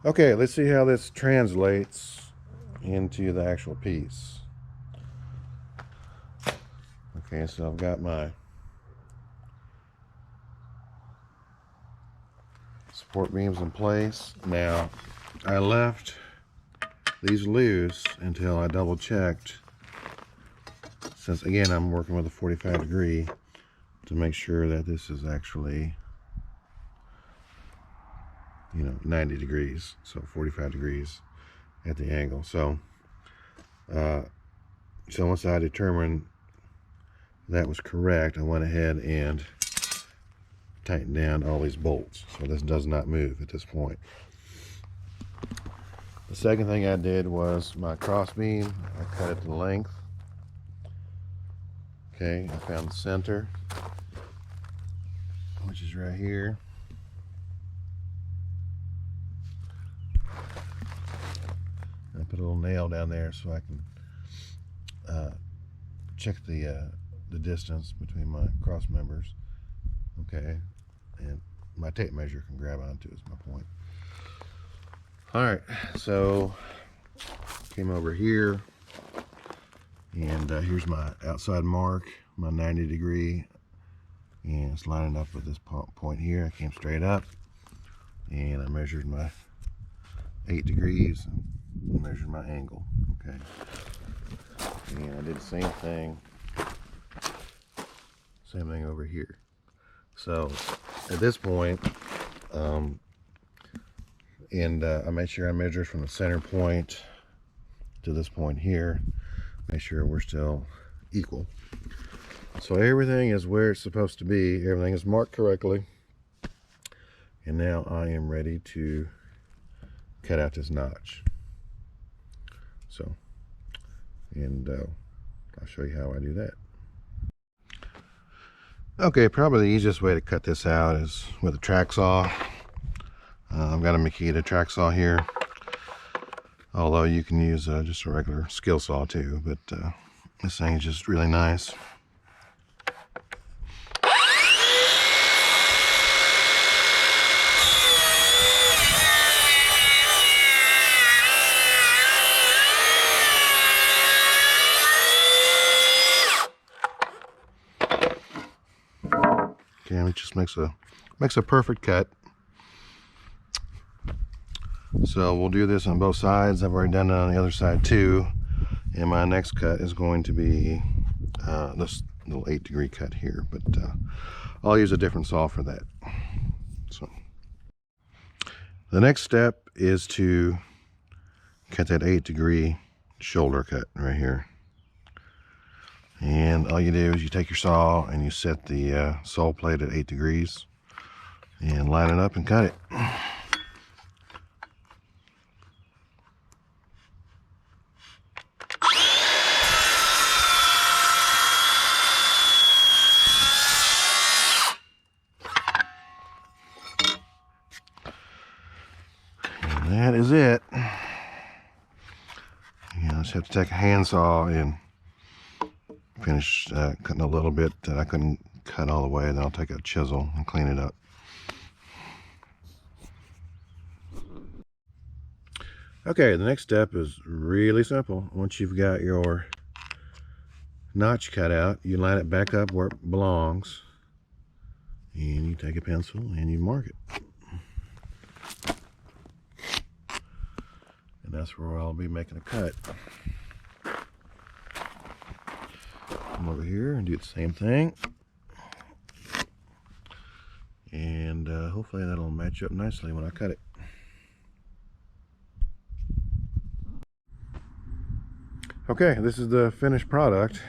Okay, let's see how this translates into the actual piece. Okay, so I've got my support beams in place. Now, I left these loose until I double checked, since again I'm working with a 45 degree, to make sure that this is actually, 90 degrees, so 45 degrees at the angle. So once I determined that was correct, I went ahead and tightened down all these bolts, so this does not move at this point. The second thing I did was my cross beam. I cut it to length. Okay, I found the center, which is right here. I put a little nail down there so I can check the distance between my cross members. Okay, and my tape measure can grab onto is my point. All right, so came over here, and here's my outside mark, my 90 degree, and it's lining up with this point here. I came straight up, and I measured my 8 degrees and measured my angle. Okay, and I did the same thing over here. So at this point, I made sure I measured from the center point to this point here, make sure we're still equal. So everything is where it's supposed to be, everything is marked correctly, and now I am ready to cut out this notch. So, and I'll show you how I do that. Okay, probably the easiest way to cut this out is with a track saw. I've got a Makita track saw here, although you can use just a regular skill saw too, but this thing is just really nice. Okay, it just makes a perfect cut. So we'll do this on both sides. I've already done it on the other side too, and my next cut is going to be this little 8 degree cut here, but I'll use a different saw for that. So the next step is to cut that 8 degree shoulder cut right here. And all you do is you take your saw and you set the sole plate at 8 degrees and line it up and cut it. And that is it. I just have to take a handsaw and finish cutting a little bit that I couldn't cut all the way. Then I'll take a chisel and clean it up. Okay, the next step is really simple. Once you've got your notch cut out, you line it back up where it belongs, and you take a pencil and you mark it. And that's where I'll be making a cut. Come over here and do the same thing, and hopefully that'll match up nicely when I cut it. Okay, this is the finished product.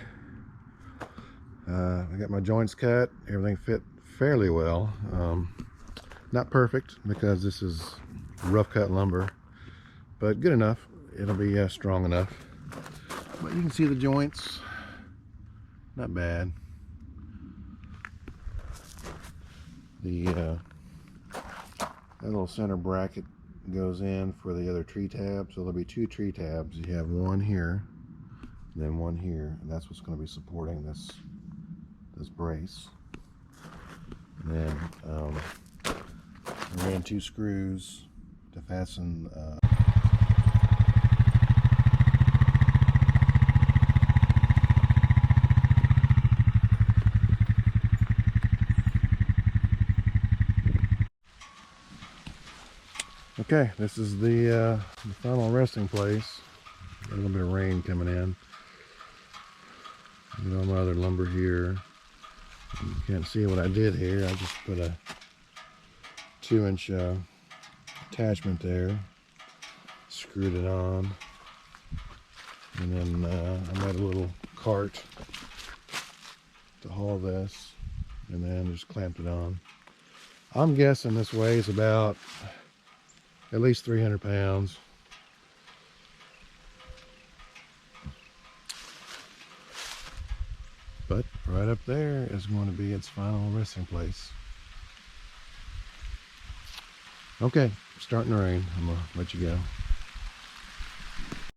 I got my joints cut, everything fit fairly well. Not perfect because this is rough cut lumber, but good enough. It'll be strong enough. But you can see the joints. Not bad. That little center bracket goes in for the other tree tabs. So there'll be 2 tree tabs. You have one here, then one here, and that's what's going to be supporting this brace. And then I ran 2 screws to fasten. Okay, this is the final resting place. Got a little bit of rain coming in. You know, my other lumber here. You can't see what I did here. I just put a 2-inch attachment there, screwed it on, and then I made a little cart to haul this, and then just clamped it on. I'm guessing this weighs about at least 300 pounds. But right up there is going to be its final resting place. Okay, starting to rain. I'm gonna let you go.